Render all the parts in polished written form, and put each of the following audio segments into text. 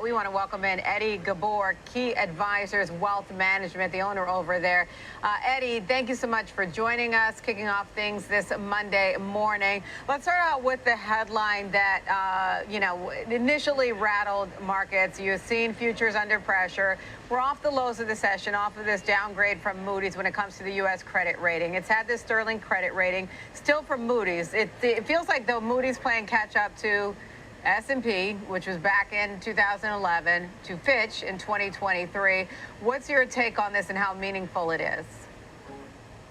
that, we want to welcome in Eddie Ghabour, Key Advisors Wealth Management, the owner over there. Eddie, thank you so much for joining us, kicking off things this Monday morning. Let's start out with the headline that, initially rattled markets. You've seen futures under pressure. We're off the lows of the session, off of this downgrade from Moody's when it comes to the U.S. credit rating. It's had this sterling credit rating, still from Moody's. It feels like, though, Moody's playing catch up to S&P, which was back in 2011, to Fitch in 2023. What's your take on this and how meaningful it is?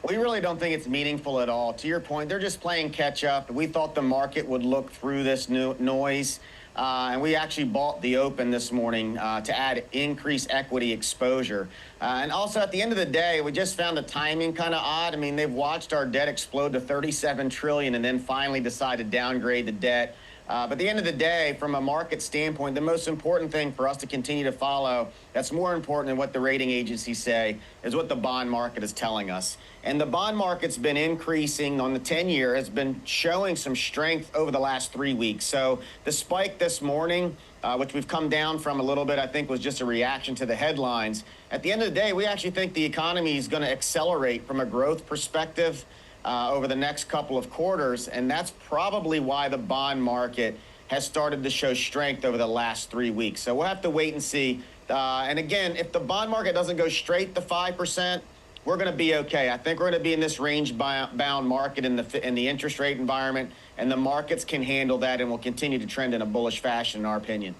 We really don't think it's meaningful at all. To your point, they're just playing catch up. We thought the market would look through this noise. And we actually bought the open this morning to add increased equity exposure. And also, at the end of the day, we just found the timing kind of odd. I mean, they've watched our debt explode to $37 trillion and then finally decide to downgrade the debt. But at the end of the day, from a market standpoint, the most important thing for us to continue to follow, that's more important than what the rating agencies say, is what the bond market is telling us. And the bond market's been increasing on the 10-year, has been showing some strength over the last 3 weeks. So the spike this morning, which we've come down from a little bit, I think was just a reaction to the headlines. At the end of the day, we actually think the economy is going to accelerate from a growth perspective over the next couple of quarters, and that's probably why the bond market has started to show strength over the last 3 weeks. So we'll have to wait and see. And again, if the bond market doesn't go straight to 5%, we're going to be okay. I think we're going to be in this range-bound market in the interest rate environment, and the markets can handle that and will continue to trend in a bullish fashion, in our opinion.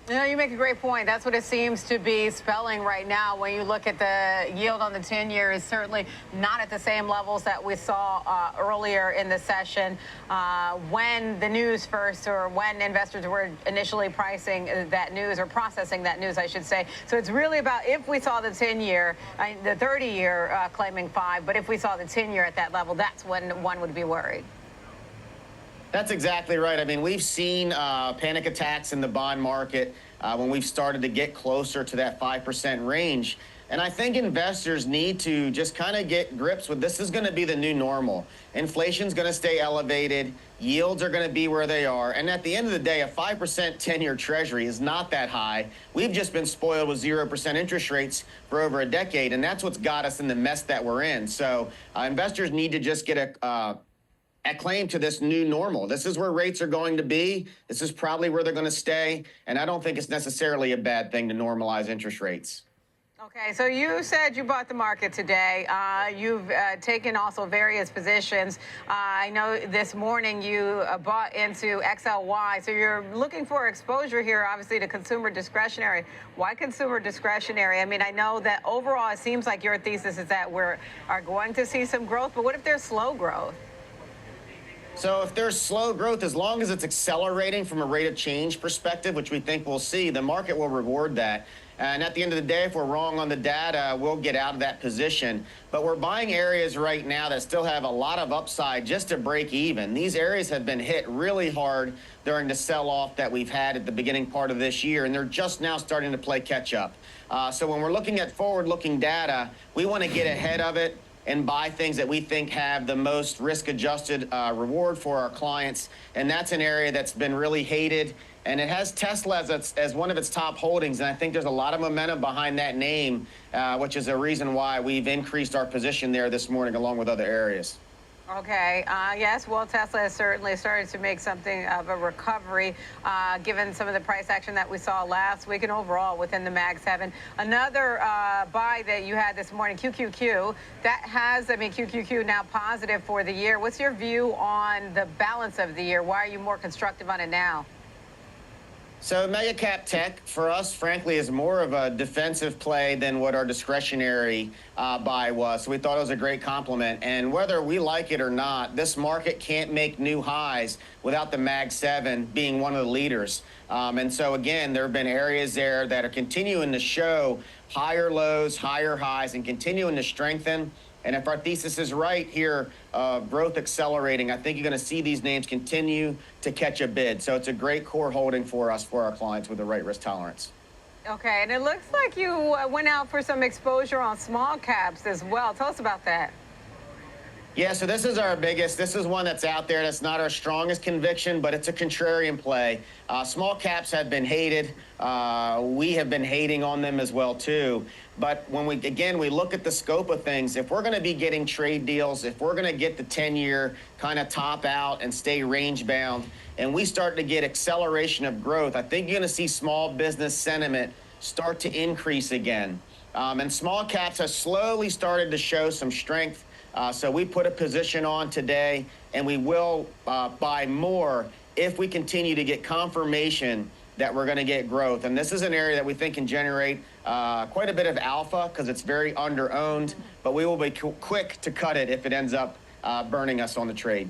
You know, you make a great point. That's what it seems to be spelling right now. When you look at the yield on the 10-year, is certainly not at the same levels that we saw earlier in the session when the news first, or when investors were initially pricing that news, or processing that news, I should say. So it's really about, if we saw the 10-year, the 30-year claiming 5, but if we saw the 10-year at that level, that's when one would be worried. That's exactly right. I mean, we've seen panic attacks in the bond market when we've started to get closer to that 5% range. And I think investors need to just kind of get grips with this is going to be the new normal. Inflation's going to stay elevated. Yields are going to be where they are. And at the end of the day, a 5% 10-year treasury is not that high. We've just been spoiled with 0% interest rates for over a decade, and that's what's got us in the mess that we're in. So investors need to just get acclaim to this new normal. This is where rates are going to be. This is probably where they're going to stay. And I don't think it's necessarily a bad thing to normalize interest rates. Okay, so you said you bought the market today. You've taken also various positions. I know this morning you bought into XLY. So you're looking for exposure here, obviously, to consumer discretionary. Why consumer discretionary? I mean, I know that overall it seems like your thesis is that we are going to see some growth, but what if there's slow growth? So if there's slow growth, as long as it's accelerating from a rate of change perspective, which we think we'll see, the market will reward that. And at the end of the day, if we're wrong on the data, we'll get out of that position. But we're buying areas right now that still have a lot of upside just to break even. These areas have been hit really hard during the sell-off that we've had at the beginning part of this year, and they're just now starting to play catch up. So when we're looking at forward-looking data, we want to get ahead of it and buy things that we think have the most risk-adjusted reward for our clients. And that's an area that's been really hated. And it has Tesla as one of its top holdings. And I think there's a lot of momentum behind that name, which is a reason why we've increased our position there this morning, along with other areas. Okay. Yes, well, Tesla has certainly started to make something of a recovery, given some of the price action that we saw last week and overall within the Mag 7. Another buy that you had this morning, QQQ, that has, QQQ now positive for the year. What's your view on the balance of the year? Why are you more constructive on it now? So mega cap tech for us, frankly, is more of a defensive play than what our discretionary buy was. So we thought it was a great compliment. And whether we like it or not, this market can't make new highs without the Mag 7 being one of the leaders. And so, again, there have been areas there that are continuing to show higher lows, higher highs, and continuing to strengthen. And if our thesis is right here, growth accelerating, I think you're going to see these names continue to catch a bid. So it's a great core holding for us, for our clients with the right risk tolerance. Okay, and it looks like you went out for some exposure on small caps as well. Tell us about that. Yeah, so this is our biggest. This is one that's out there. That's not our strongest conviction, but it's a contrarian play. Small caps have been hated. We have been hating on them as well too. But when we look at the scope of things, if we're going to be getting trade deals, if we're going to get the 10-year kind of top out and stay range bound, and we start to get acceleration of growth, I think you're going to see small business sentiment start to increase again. And small caps have slowly started to show some strength. So we put a position on today, and we will buy more if we continue to get confirmation that we're going to get growth. And this is an area that we think can generate quite a bit of alpha because it's very under-owned, but we will be quick to cut it if it ends up burning us on the trade.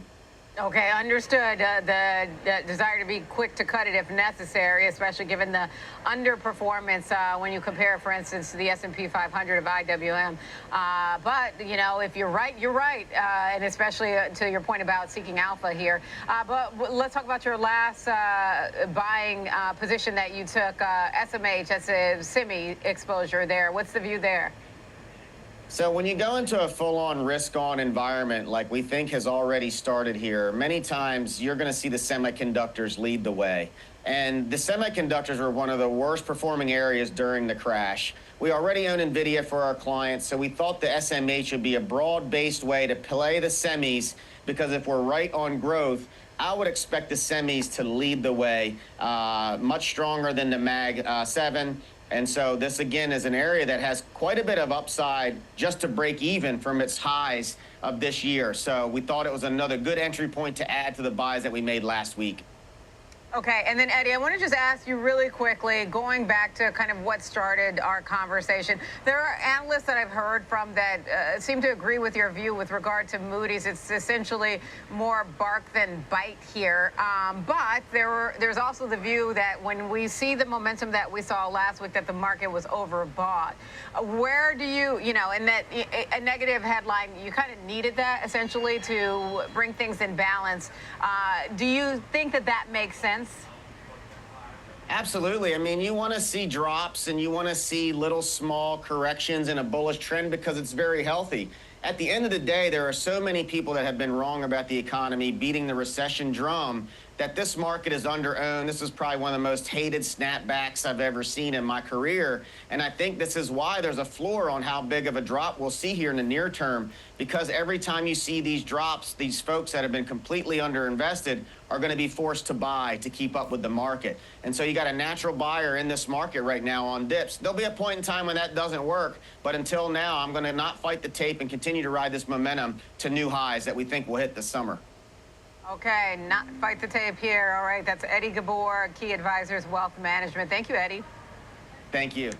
Okay, understood. The desire to be quick to cut it if necessary, especially given the underperformance when you compare, for instance, to the S&P 500 of IWM. But, you know, if you're right, you're right. And especially to your point about seeking alpha here. But let's talk about your last buying position that you took, SMH. That's a semi exposure there. What's the view there? So when you go into a full-on risk-on environment like we think has already started here, many times you're going to see the semiconductors lead the way. And the semiconductors were one of the worst performing areas during the crash. We already own NVIDIA for our clients, so we thought the SMH would be a broad-based way to play the semis, because if we're right on growth, I would expect the semis to lead the way, much stronger than the Mag 7. And so this, again, is an area that has quite a bit of upside just to break even from its highs of this year. So we thought it was another good entry point to add to the buys that we made last week. Okay, and then Eddie, I want to just ask you really quickly, going back to kind of what started our conversation. There are analysts that I've heard from that seem to agree with your view with regard to Moody's. It's essentially more bark than bite here. But there's also the view that when we see the momentum that we saw last week, that the market was overbought. Where do you know, in that a negative headline, you kind of needed that essentially to bring things in balance. Do you think that that makes sense? Absolutely. I mean, you want to see drops and you want to see little small corrections in a bullish trend because it's very healthy. At the end of the day, there are so many people that have been wrong about the economy, beating the recession drum, that this market is under-owned. This is probably one of the most hated snapbacks I've ever seen in my career. And I think this is why there's a floor on how big of a drop we'll see here in the near term, because every time you see these drops, these folks that have been completely underinvested are going to be forced to buy to keep up with the market. And so you got a natural buyer in this market right now on dips. There'll be a point in time when that doesn't work, but until now, I'm going to not fight the tape and continue to ride this momentum to new highs that we think will hit this summer. Okay, not fight the tape here. All right, that's Eddie Ghabour, Key Advisors Wealth Management. Thank you, Eddie. Thank you.